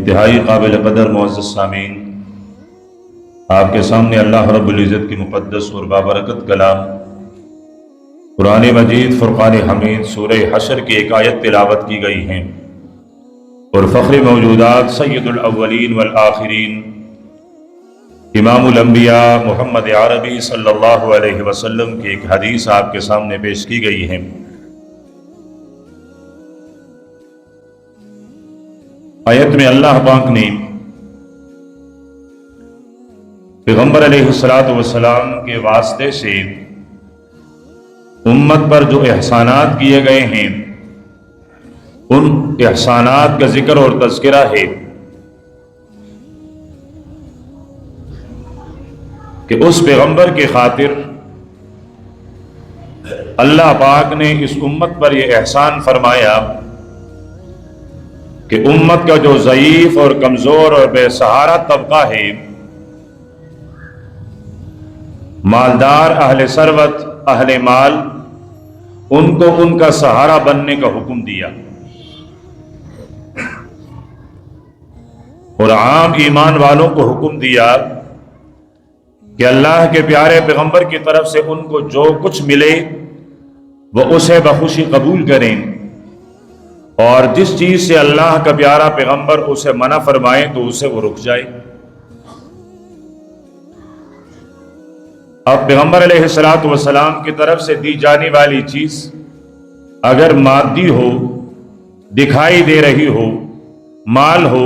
انتہائی قابل قدر معزز سامعین، آپ کے سامنے اللہ رب العزت کی مقدس اور بابرکت کلام قرآن مجید فرقان حمید سورہ حشر کی ایک آیت تلاوت کی گئی ہیں، اور فخر موجودات سید الاولین والآخرین امام الانبیاء محمد عربی صلی اللہ علیہ وسلم کی ایک حدیث آپ کے سامنے پیش کی گئی ہے۔ آیت میں اللہ پاک نے پیغمبر علیہ السلام کے واسطے سے امت پر جو احسانات کیے گئے ہیں ان احسانات کا ذکر اور تذکرہ ہے کہ اس پیغمبر کی خاطر اللہ پاک نے اس امت پر یہ احسان فرمایا کہ امت کا جو ضعیف اور کمزور اور بے سہارا طبقہ ہے، مالدار، اہل ثروت، اہل مال، ان کو ان کا سہارا بننے کا حکم دیا، اور عام ایمان والوں کو حکم دیا کہ اللہ کے پیارے پیغمبر کی طرف سے ان کو جو کچھ ملے وہ اسے بخوشی قبول کریں، اور جس چیز سے اللہ کا پیارا پیغمبر اسے منع فرمائے تو اسے وہ رک جائے۔ اب پیغمبر علیہ السلام کی طرف سے دی جانے والی چیز اگر مادی ہو، دکھائی دے رہی ہو، مال ہو،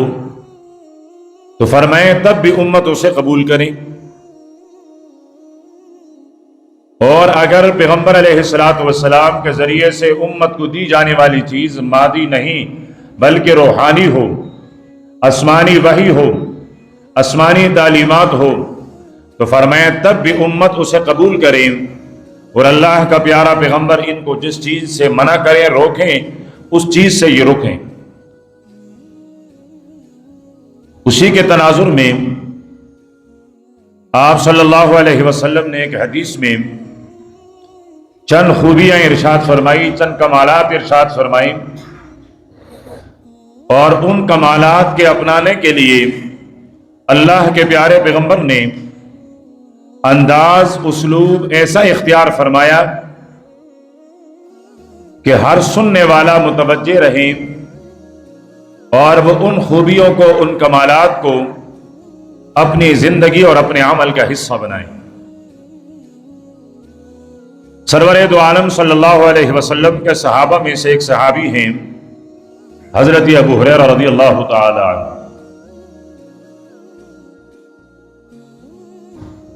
تو فرمائے تب بھی امت اسے قبول کرے، اور اگر پیغمبر علیہ السلام کے ذریعے سے امت کو دی جانے والی چیز مادی نہیں بلکہ روحانی ہو، آسمانی وحی ہو، آسمانی تعلیمات ہو، تو فرمائے تب بھی امت اسے قبول کرے، اور اللہ کا پیارا پیغمبر ان کو جس چیز سے منع کریں، روکیں، اس چیز سے یہ رکیں۔ اسی کے تناظر میں آپ صلی اللہ علیہ وسلم نے ایک حدیث میں چند خوبیاں ارشاد فرمائی، چند کمالات ارشاد فرمائی، اور ان کمالات کے اپنانے کے لیے اللہ کے پیارے پیغمبر نے انداز، اسلوب ایسا اختیار فرمایا کہ ہر سننے والا متوجہ رہے اور وہ ان خوبیوں کو، ان کمالات کو اپنی زندگی اور اپنے عمل کا حصہ بنائیں۔ سرور دو عالم صلی اللہ علیہ وسلم کے صحابہ میں سے ایک صحابی ہیں حضرت ابو ہریرہ رضی اللہ تعالی عنہ۔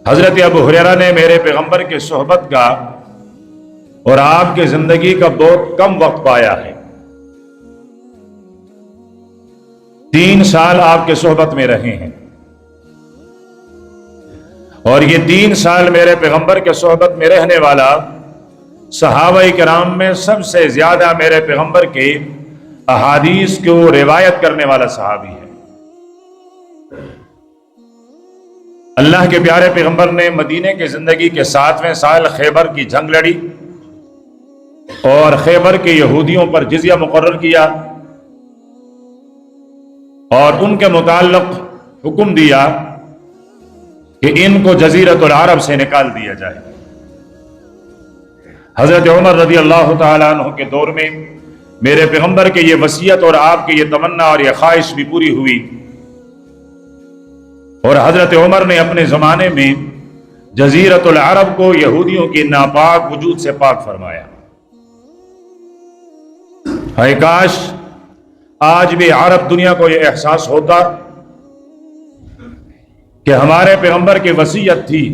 حضرت ابو ہریرہ نے میرے پیغمبر کے صحبت کا اور آپ کی زندگی کا بہت کم وقت پایا ہے، 3 سال آپ کے صحبت میں رہے ہیں، اور یہ 3 سال میرے پیغمبر کے صحبت میں رہنے والا صحابہ کرام میں سب سے زیادہ میرے پیغمبر کے احادیث کو روایت کرنے والا صحابی ہے۔ اللہ کے پیارے پیغمبر نے مدینے کی زندگی کے 7ویں سال خیبر کی جنگ لڑی اور خیبر کے یہودیوں پر جزیہ مقرر کیا، اور ان کے متعلق حکم دیا کہ ان کو جزیرۃ العرب سے نکال دیا جائے۔ حضرت عمر رضی اللہ تعالیٰ عنہ کے دور میں میرے پیغمبر کے یہ وصیت اور آپ کی یہ تمنا اور یہ خواہش بھی پوری ہوئی، اور حضرت عمر نے اپنے زمانے میں جزیرۃ العرب کو یہودیوں کی ناپاک وجود سے پاک فرمایا۔ ہائے کاش آج بھی عرب دنیا کو یہ احساس ہوتا کہ ہمارے پیغمبر کی وصیت تھی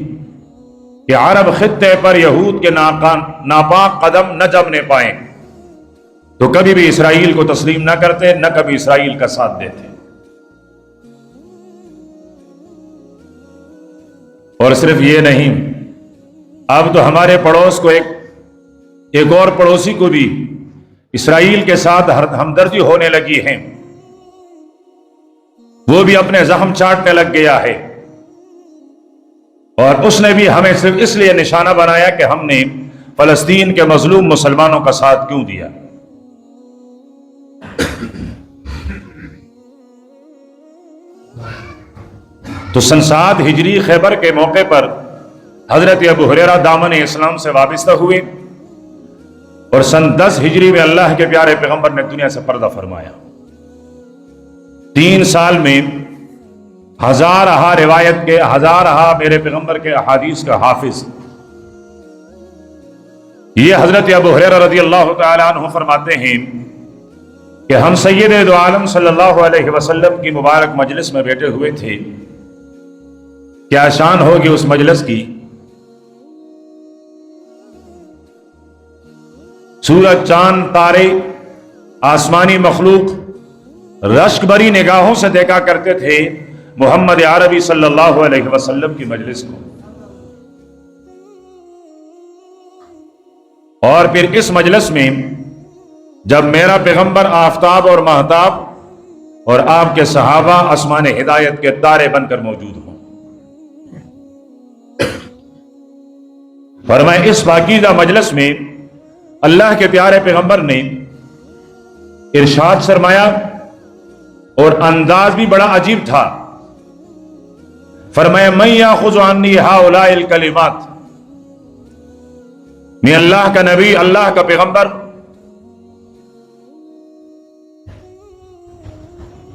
کہ عرب خطے پر یہود کے ناپاک قدم نہ جمنے پائیں، تو کبھی بھی اسرائیل کو تسلیم نہ کرتے، نہ کبھی اسرائیل کا ساتھ دیتے۔ اور صرف یہ نہیں، اب تو ہمارے پڑوس کو ایک اور پڑوسی کو بھی اسرائیل کے ساتھ ہمدردی ہونے لگی ہے، وہ بھی اپنے زخم چاٹنے لگ گیا ہے، اور اس نے بھی ہمیں صرف اس لیے نشانہ بنایا کہ ہم نے فلسطین کے مظلوم مسلمانوں کا ساتھ کیوں دیا۔ تو سن 7 ہجری خیبر کے موقع پر حضرت ابو ہریرہ دامن اسلام سے وابستہ ہوئے، اور سن 10 ہجری میں اللہ کے پیارے پیغمبر نے دنیا سے پردہ فرمایا۔ 3 سال میں ہزارہا روایت کے، ہزارہا میرے پیغمبر کے احادیث کا حافظ۔ یہ حضرت ابو ہریرہ رضی اللہ تعالیٰ عنہ فرماتے ہیں کہ ہم سید دو عالم صلی اللہ علیہ وسلم کی مبارک مجلس میں بیٹھے ہوئے تھے۔ کیا شان ہوگی اس مجلس کی! سورج، چاند، تارے، آسمانی مخلوق رشک بری نگاہوں سے دیکھا کرتے تھے محمد عربی صلی اللہ علیہ وسلم کی مجلس کو۔ اور پھر اس مجلس میں جب میرا پیغمبر آفتاب اور مہتاب اور آپ کے صحابہ آسمان ہدایت کے تارے بن کر موجود ہوں، فرمائے اس پاکیزہ مجلس میں اللہ کے پیارے پیغمبر نے ارشاد فرمایا، اور انداز بھی بڑا عجیب تھا۔ فرمایا من یاخذ عنی ہؤلاء الکلمات، میں اللہ کا نبی، اللہ کا پیغمبر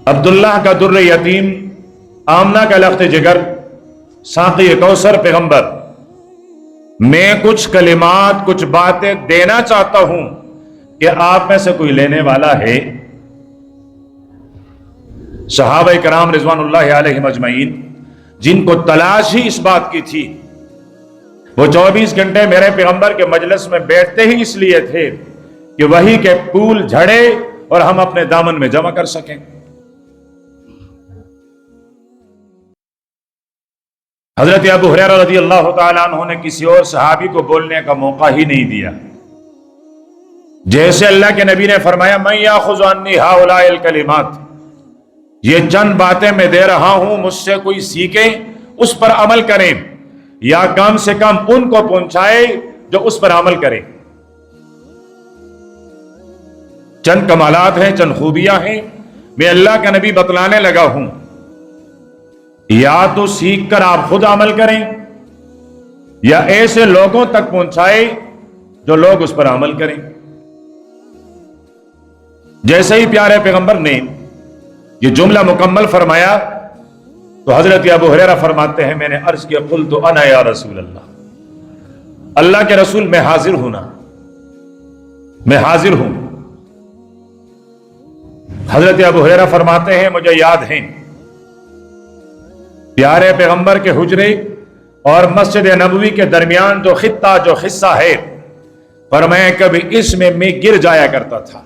عبداللہ کا در یتیم، آمنہ کا لخت جگر، ساقی کوثر پیغمبر، میں کچھ کلمات، کچھ باتیں دینا چاہتا ہوں کہ آپ میں سے کوئی لینے والا ہے؟ صحابہ کرام رضوان اللہ علیہم اجمعین، جن کو تلاش ہی اس بات کی تھی، وہ 24 گھنٹے میرے پیغمبر کے مجلس میں بیٹھتے ہی اس لیے تھے کہ وحی کے پھول جھڑے اور ہم اپنے دامن میں جمع کر سکیں۔ حضرت ابو ہریرہ رضی اللہ تعالیٰ عنہ نے کسی اور صحابی کو بولنے کا موقع ہی نہیں دیا۔ جیسے اللہ کے نبی نے فرمایا من یاخذ عنی ہؤلاء الکلمات، یہ چند باتیں میں دے رہا ہوں، مجھ سے کوئی سیکھے، اس پر عمل کریں، یا کم سے کم ان کو پہنچائے جو اس پر عمل کریں۔ چند کمالات ہیں، چند خوبیاں ہیں، میں اللہ کا نبی بتلانے لگا ہوں، یا تو سیکھ کر آپ خود عمل کریں، یا ایسے لوگوں تک پہنچائے جو لوگ اس پر عمل کریں۔ جیسے ہی پیارے پیغمبر نے یہ جملہ مکمل فرمایا تو حضرت ابو ہریرہ فرماتے ہیں میں نے عرض کیا قلت انا یا رسول اللہ، اللہ کے رسول میں حاضر ہوں نا، میں حاضر ہوں۔ حضرت ابو ہریرہ فرماتے ہیں مجھے یاد ہیں پیارے پیغمبر کے حجرے اور مسجد نبوی کے درمیان جو خطہ، جو حصہ ہے، پر میں کبھی اس میں گر جایا کرتا تھا۔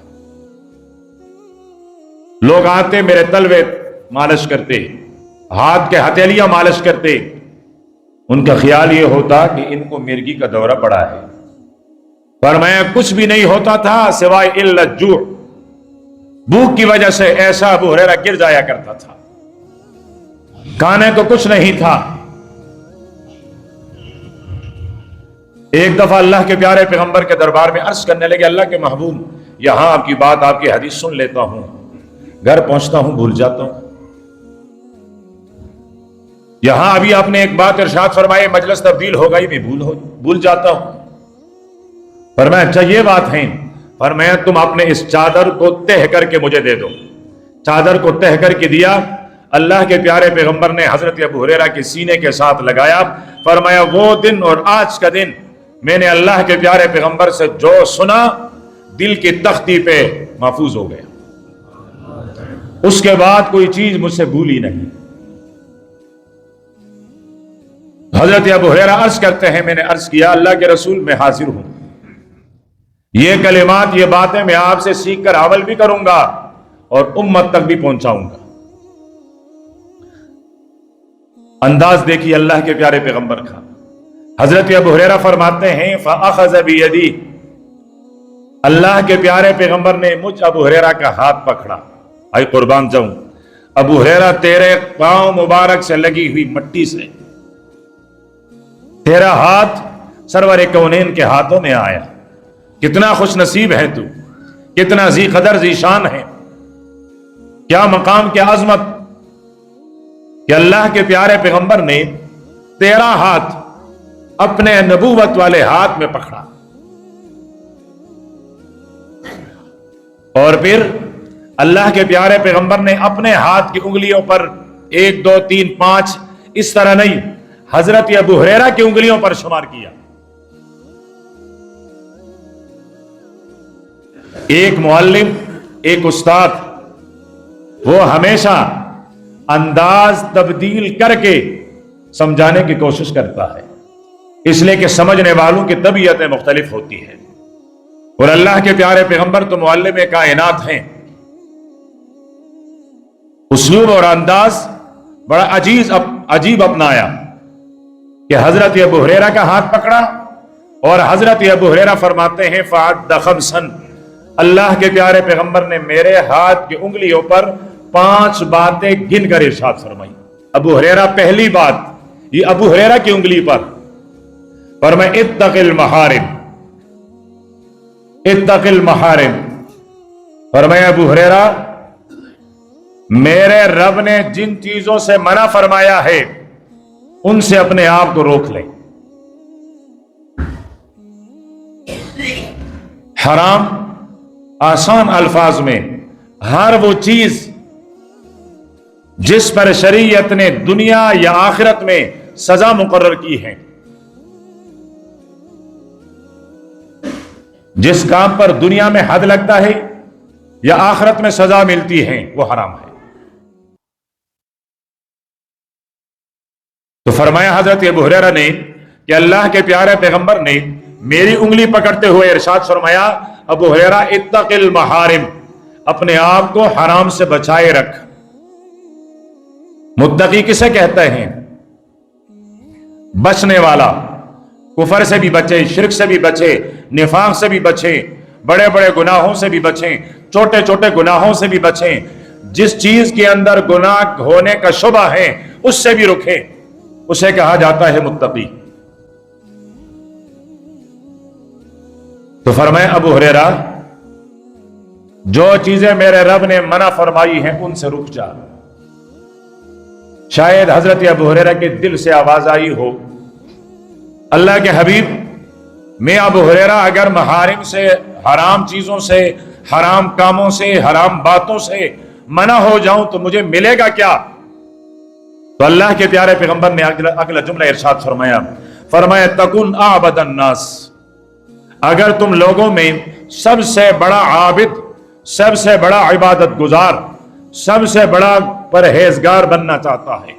لوگ آتے میرے تلوے مالش کرتے، ہاتھ کے ہتھیلیاں مالش کرتے، ان کا خیال یہ ہوتا کہ ان کو مرگی کا دورہ پڑا ہے، پر میں کچھ بھی نہیں ہوتا تھا سوائے الا الجوع، بھوک کی وجہ سے ایسا ابو ہریرہ گر جایا کرتا تھا، کھانے کو کچھ نہیں تھا۔ ایک دفعہ اللہ کے پیارے پیغمبر کے دربار میں عرض کرنے لگے اللہ کے محبوب، یہاں آپ کی بات، آپ کی حدیث سن لیتا ہوں، گھر پہنچتا ہوں بھول جاتا ہوں۔ یہاں ابھی آپ نے ایک بات ارشاد فرمائی، مجلس تبدیل ہو گئی، میں بھول جاتا ہوں۔ فرمایا اچھا یہ بات ہے، فرمایا تم اپنے اس چادر کو تہ کر کے مجھے دے دو۔ چادر کو تہ کر کے دیا، اللہ کے پیارے پیغمبر نے حضرت ابو ہریرہ کے سینے کے ساتھ لگایا، فرمایا وہ دن اور آج کا دن میں نے اللہ کے پیارے پیغمبر سے جو سنا دل کی تختی پہ محفوظ ہو گیا، اس کے بعد کوئی چیز مجھ سے بھولی نہیں۔ حضرت ابو ہریرہ عرض کرتے ہیں میں نے عرض کیا اللہ کے رسول میں حاضر ہوں، یہ کلمات، یہ باتیں میں آپ سے سیکھ کر عمل بھی کروں گا اور امت تک بھی پہنچاؤں گا۔ انداز دیکھیے اللہ کے پیارے پیغمبر کا۔ حضرت ابو ہریرہ فرماتے ہیں فَأَخَذَ بِيَدِي، اللہ کے پیارے پیغمبر نے مجھ ابو ہریرہ کا ہاتھ پکڑا، آئی قربان جاؤں ابو ہریرہ تیرے پاؤں مبارک سے لگی ہوئی مٹی سے تیرا ہاتھ سرور کونین کے ہاتھوں میں آیا، کتنا خوش نصیب ہے تو، کتنا ذی قدر ذی شان ہے، کیا مقام، کیا عظمت۔ کہ اللہ کے پیارے پیغمبر نے 13 ہاتھ اپنے نبوت والے ہاتھ میں پکڑا، اور پھر اللہ کے پیارے پیغمبر نے اپنے ہاتھ کی انگلیوں پر 1 2 3 5 اس طرح نہیں، حضرت ابو ہریرہ کی انگلیوں پر شمار کیا۔ ایک معلم، ایک استاد، وہ ہمیشہ انداز تبدیل کر کے سمجھانے کی کوشش کرتا ہے، اس لیے کہ سمجھنے والوں کی طبیعتیں مختلف ہوتی ہیں، اور اللہ کے پیارے پیغمبر تو معلم کائنات ہیں۔ اسلوب اور انداز بڑا عجیب اپنایا کہ حضرت ابو ہریرہ کا ہاتھ پکڑا، اور حضرت ابو ہریرہ فرماتے ہیں فعد خمسن، اللہ کے پیارے پیغمبر نے میرے ہاتھ کی انگلیوں پر 5 باتیں گن کر ارشاد فرمائی۔ ابو ہریرہ پہلی بات، یہ ابو ہریرہ کی انگلی پر فرمایا اتق المحارم، اتق المحارم۔ فرمایا ابو ہریرہ، میرے رب نے جن چیزوں سے منع فرمایا ہے ان سے اپنے آپ کو روک لیں۔ حرام آسان الفاظ میں ہر وہ چیز جس پر شریعت نے دنیا یا آخرت میں سزا مقرر کی ہے، جس کام پر دنیا میں حد لگتا ہے یا آخرت میں سزا ملتی ہے، وہ حرام ہے۔ تو فرمایا حضرت ابو ہریرہ نے کہ اللہ کے پیارے پیغمبر نے میری انگلی پکڑتے ہوئے ارشاد فرمایا ابو ہریرہ اتق المحارم، اپنے آپ کو حرام سے بچائے رکھ۔ متقی کسے کہتے ہیں؟ بچنے والا، کفر سے بھی بچے، شرک سے بھی بچے، نفاق سے بھی بچے، بڑے بڑے گناہوں سے بھی بچیں، چھوٹے چھوٹے گناہوں سے بھی بچیں، جس چیز کے اندر گناہ ہونے کا شبہ ہے اس سے بھی رکھیں، اسے کہا جاتا ہے متقی۔ تو فرمایا ابو ہریرہ، جو چیزیں میرے رب نے منع فرمائی ہیں ان سے رک جا۔ شاید حضرت ابو ہریرہ کے دل سے آواز آئی ہو، اللہ کے حبیب، میں ابو ہریرہ اگر محارم سے، حرام چیزوں سے، حرام کاموں سے، حرام باتوں سے منع ہو جاؤں تو مجھے ملے گا کیا؟ تو اللہ کے پیارے پیغمبر نے اگلا جملہ ارشاد فرمایا، فرمایا تکن اعبد الناس، اگر تم لوگوں میں سب سے بڑا عابد، سب سے بڑا عبادت گزار، سب سے بڑا پرہیزگار بننا چاہتا ہے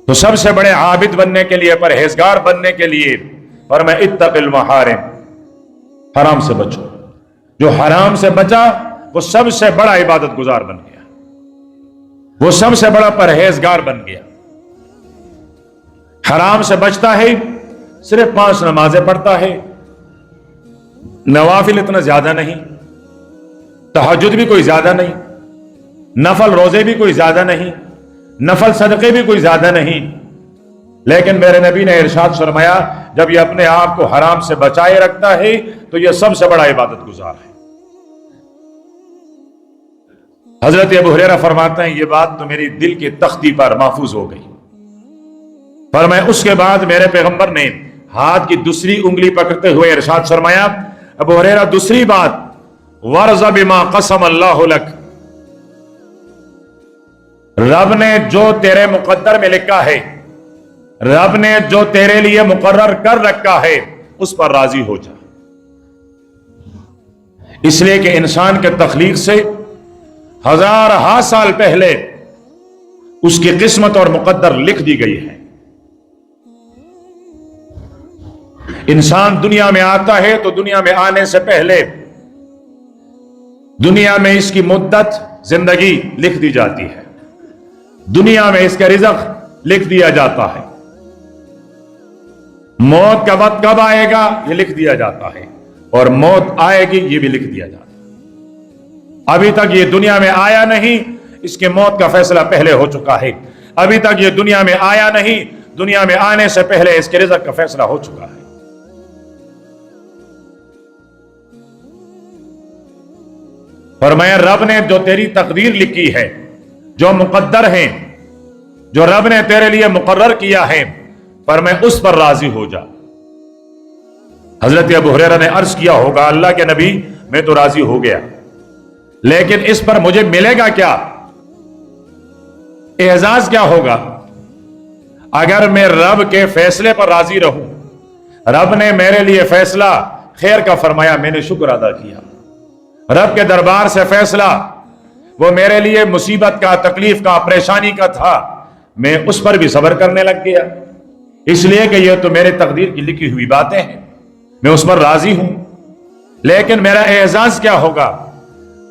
تو سب سے بڑے عابد بننے کے لیے، پرہیزگار بننے کے لیے فرمایا اتق المحارم، حرام سے بچو۔ جو حرام سے بچا وہ سب سے بڑا عبادت گزار بن گیا، وہ سب سے بڑا پرہیزگار بن گیا۔ حرام سے بچتا ہے، صرف 5 نمازیں پڑھتا ہے، نوافل اتنا زیادہ نہیں، تہجد بھی کوئی زیادہ نہیں، نفل روزے بھی کوئی زیادہ نہیں، نفل صدقے بھی کوئی زیادہ نہیں، لیکن میرے نبی نے ارشاد فرمایا جب یہ اپنے آپ کو حرام سے بچائے رکھتا ہے تو یہ سب سے بڑا عبادت گزار ہے۔ حضرت ابو ہریرہ فرماتے ہیں یہ بات تو میری دل کی تختی پر محفوظ ہو گئی۔ فرمایا اس کے بعد میرے پیغمبر نے ہاتھ کی دوسری انگلی پکڑتے ہوئے ارشاد فرمایا ابو ہریرہ دوسری بات، وَرْضَ بِمَا قَسَمَ اللَّهُ لَكَ، رب نے جو تیرے مقدر میں لکھا ہے، رب نے جو تیرے لیے مقرر کر رکھا ہے اس پر راضی ہو جا۔ اس لیے کہ انسان کے تخلیق سے ہزارہا سال پہلے اس کی قسمت اور مقدر لکھ دی گئی ہے۔ انسان دنیا میں آتا ہے تو دنیا میں آنے سے پہلے دنیا میں اس کی مدت زندگی لکھ دی جاتی ہے، دنیا میں اس کا رزق لکھ دیا جاتا ہے، موت کا وقت کب آئے گا یہ لکھ دیا جاتا ہے، اور موت آئے گی یہ بھی لکھ دیا جاتا ہے۔ ابھی تک یہ دنیا میں آیا نہیں، اس کے موت کا فیصلہ پہلے ہو چکا ہے۔ ابھی تک یہ دنیا میں آیا نہیں، دنیا میں آنے سے پہلے اس کے رزق کا فیصلہ ہو چکا ہے۔ فرمایا رب نے جو تیری تقدیر لکھی ہے جو مقدر ہیں، جو رب نے تیرے لیے مقرر کیا ہے، پر میں اس پر راضی ہو جا۔ حضرت ابو ہریرہ نے عرض کیا ہوگا اللہ کے نبی میں تو راضی ہو گیا، لیکن اس پر مجھے ملے گا کیا؟ اعزاز کیا ہوگا؟ اگر میں رب کے فیصلے پر راضی رہوں، رب نے میرے لیے فیصلہ خیر کا فرمایا، میں نے شکر ادا کیا۔ رب کے دربار سے فیصلہ وہ میرے لیے مصیبت کا، تکلیف کا، پریشانی کا تھا، میں اس پر بھی صبر کرنے لگ گیا، اس لیے کہ یہ تو میرے تقدیر کی لکھی ہوئی باتیں ہیں، میں اس پر راضی ہوں۔ لیکن میرا اعزاز کیا ہوگا؟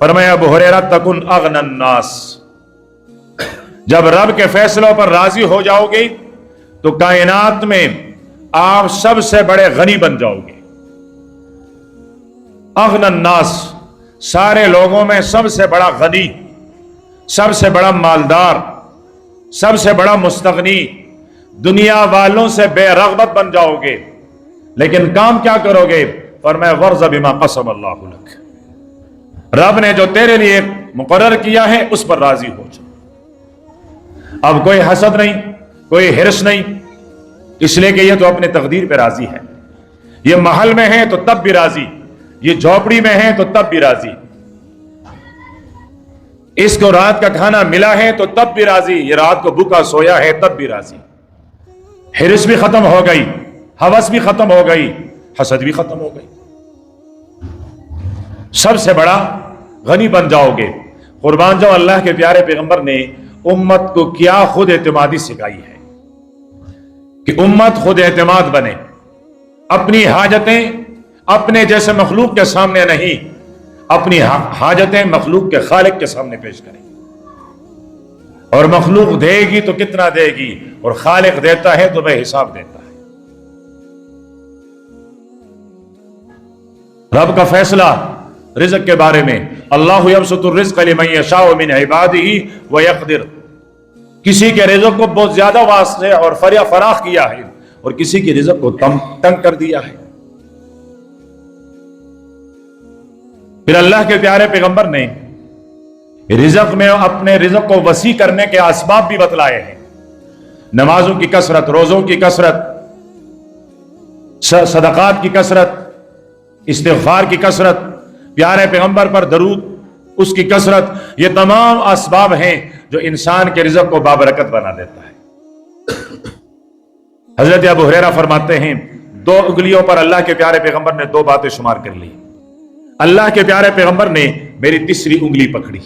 فرمایا ابو ہریرہ تکن اغنى الناس، جب رب کے فیصلوں پر راضی ہو جاؤ گے تو کائنات میں آپ سب سے بڑے غنی بن جاؤ گے۔ اغنى الناس، سارے لوگوں میں سب سے بڑا غنی، سب سے بڑا مالدار، سب سے بڑا مستغنی، دنیا والوں سے بے رغبت بن جاؤ گے۔ لیکن کام کیا کرو گے؟ فرمایا وَارْضَ بِمَا قَسَمَ اللَّهُ لَكَ، رب نے جو تیرے لیے مقرر کیا ہے اس پر راضی ہو جا۔ اب کوئی حسد نہیں، کوئی حرص نہیں، اس لیے کہ یہ تو اپنے تقدیر پہ راضی ہے۔ یہ محل میں ہے تو تب بھی راضی، یہ جھوپڑی میں ہے تو تب بھی راضی، اس کو رات کا کھانا ملا ہے تو تب بھی راضی، یہ رات کو بھوکا سویا ہے تب بھی راضی۔ حرص بھی ختم ہو گئی، ہوس بھی ختم ہو گئی، حسد بھی ختم ہو گئی، سب سے بڑا غنی بن جاؤ گے۔ قربان جاؤ، اللہ کے پیارے پیغمبر نے امت کو کیا خود اعتمادی سکھائی ہے کہ امت خود اعتماد بنے، اپنی حاجتیں اپنے جیسے مخلوق کے سامنے نہیں، اپنی حاجتیں مخلوق کے خالق کے سامنے پیش کریں، اور مخلوق دے گی تو کتنا دے گی، اور خالق دیتا ہے تو بے حساب دیتا ہے۔ رب کا فیصلہ رزق کے بارے میں، اللہ یبسط الرزق لمن یشاء من عبادہ ویقدر، کسی کے رزق کو بہت زیادہ واسع اور فراخ کیا ہے، اور کسی کی رزق کو تنگ کر دیا ہے۔ پھر اللہ کے پیارے پیغمبر نے رزق میں اپنے رزق کو وسیع کرنے کے اسباب بھی بتلائے ہیں، نمازوں کی کثرت، روزوں کی کثرت، صدقات کی کثرت، استغفار کی کثرت، پیارے پیغمبر پر درود اس کی کثرت، یہ تمام اسباب ہیں جو انسان کے رزق کو بابرکت بنا دیتا ہے۔ حضرت ابو ہریرہ فرماتے ہیں 2 انگلیوں پر اللہ کے پیارے پیغمبر نے 2 باتیں شمار کر لی، اللہ کے پیارے پیغمبر نے میری تیسری انگلی پکڑی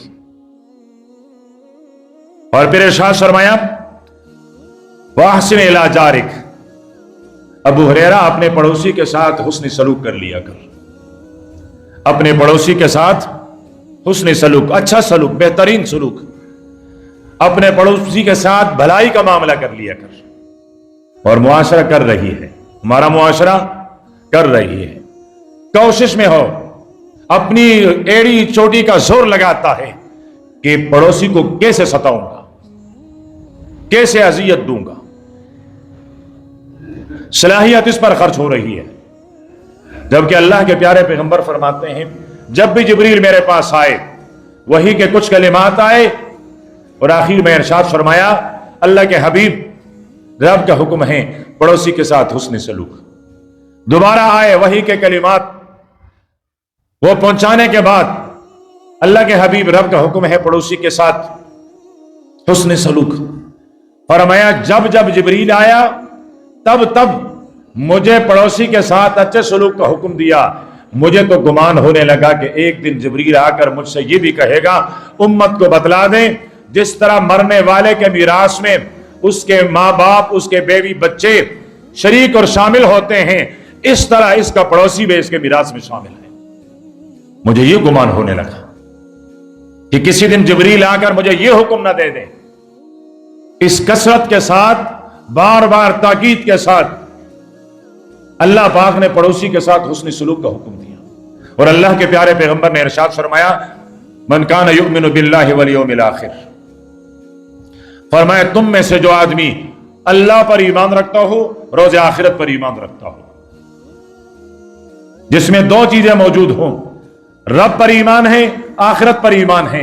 اور پھر ارشاد فرمایا وَأَحْسِنْ إِلَىٰ جَارِكَ، ابو ہریرہ اپنے پڑوسی کے ساتھ حسن سلوک کر لیا کر، اپنے پڑوسی کے ساتھ حسن سلوک، اچھا سلوک، بہترین سلوک، اپنے پڑوسی کے ساتھ بھلائی کا معاملہ کر لیا کر، اور معاشرہ کر رہی ہے، ہمارا معاشرہ کر رہی ہے، کوشش میں ہو، اپنی ایڑی چوٹی کا زور لگاتا ہے کہ پڑوسی کو کیسے ستاؤں گا، کیسے اذیت دوں گا، صلاحیت اس پر خرچ ہو رہی ہے۔ جبکہ اللہ کے پیارے پیغمبر فرماتے ہیں جب بھی جبریل میرے پاس آئے، وہی کے کچھ کلمات آئے، اور آخر میں ارشاد فرمایا اللہ کے حبیب رب کا حکم ہے پڑوسی کے ساتھ حسن سلوک۔ دوبارہ آئے وہی کے کلمات، وہ پہنچانے کے بعد اللہ کے حبیب رب کا حکم ہے پڑوسی کے ساتھ حسن سلوک۔ فرمایا جب جب جبریل آیا تب تب مجھے پڑوسی کے ساتھ اچھے سلوک کا حکم دیا۔ مجھے تو گمان ہونے لگا کہ ایک دن جبریل آ کر مجھ سے یہ بھی کہے گا امت کو بتلا دیں جس طرح مرنے والے کے میراث میں اس کے ماں باپ، اس کے بیوی بچے شریک اور شامل ہوتے ہیں، اس طرح اس کا پڑوسی بھی اس کے میراث میں شامل ہے۔ مجھے یہ گمان ہونے لگا کہ کسی دن جبریل آ کر مجھے یہ حکم نہ دے دیں۔ اس کثرت کے ساتھ، بار بار تاکید کے ساتھ اللہ پاک نے پڑوسی کے ساتھ حسن سلوک کا حکم دیا، اور اللہ کے پیارے پیغمبر نے ارشاد فرمایا من کان یؤمن باللہ والیوم الآخر، فرمایا تم میں سے جو آدمی اللہ پر ایمان رکھتا ہو، روز آخرت پر ایمان رکھتا ہو، جس میں 2 چیزیں موجود ہوں، رب پر ایمان ہے، آخرت پر ایمان ہے،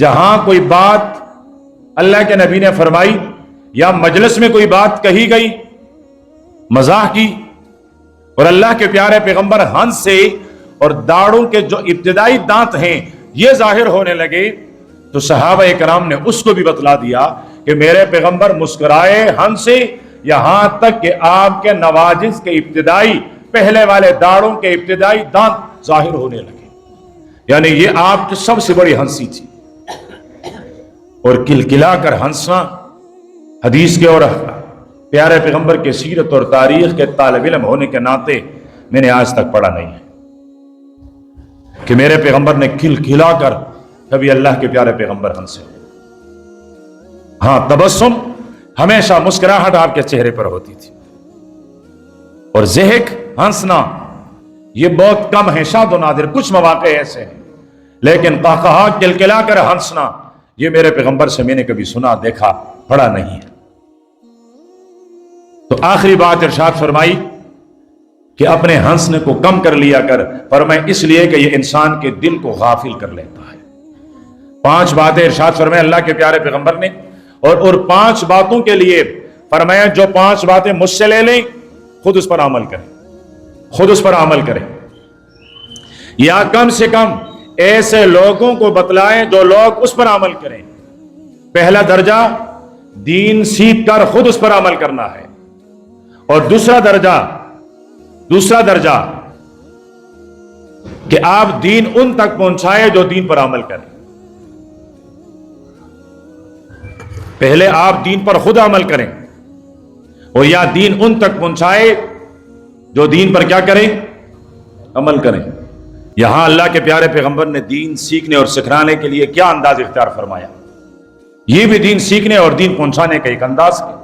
جہاں کوئی بات اللہ کے نبی نے فرمائی یا مجلس میں کوئی بات کہی گئی مزاح کی اور اللہ کے پیارے پیغمبر ہنسے اور داڑوں کے جو ابتدائی دانت ہیں یہ ظاہر ہونے لگے تو صحابہ کرام نے اس کو بھی بتلا دیا کہ میرے پیغمبر مسکرائے ہنسے یہاں تک کہ آپ کے نواجذ کے ابتدائی پہلے والے داڑوں کے ابتدائی دانت ظاہر ہونے لگے، یعنی یہ آپ کی سب سے بڑی ہنسی تھی۔ اور کلکلا کر ہنسنا حدیث کے اور پیارے پیغمبر کے سیرت اور تاریخ کے طالب علم ہونے کے ناطے میں نے آج تک پڑھا نہیں ہے کہ میرے پیغمبر نے کھلا کر کبھی اللہ کے پیارے پیغمبر ہنسے۔ ہاں، تبسم ہمیشہ مسکراہٹ آپ کے چہرے پر ہوتی تھی، اور ضحک ہنسنا یہ بہت کم ہے، شاذ و نادر، کچھ مواقع ایسے ہیں، لیکن قہقہا کلکلا کر ہنسنا یہ میرے پیغمبر سے میں نے کبھی سنا، دیکھا، پڑھا نہیں ہے۔ تو آخری بات ارشاد فرمائی کہ اپنے ہنسنے کو کم کر لیا کر، فرمائے اس لیے کہ یہ انسان کے دل کو غافل کر لیتا ہے۔ 5 باتیں ارشاد فرمائے اللہ کے پیارے پیغمبر نے، اور 5 باتوں کے لیے فرمایا جو 5 باتیں مجھ سے لے لیں خود اس پر عمل کریں، خود اس پر عمل کریں، یا کم سے کم ایسے لوگوں کو بتلائیں جو لوگ اس پر عمل کریں۔ پہلا درجہ دین سیکھ کر خود اس پر عمل کرنا ہے، اور دوسرا درجہ کہ آپ دین ان تک پہنچائے جو دین پر عمل کریں۔ پہلے آپ دین پر خود عمل کریں، اور یا دین ان تک پہنچائے جو دین پر کیا کریں؟ عمل کریں۔ یہاں اللہ کے پیارے پیغمبر نے دین سیکھنے اور سکھانے کے لیے کیا انداز اختیار فرمایا؟ یہ بھی دین سیکھنے اور دین پہنچانے کا ایک انداز ہے۔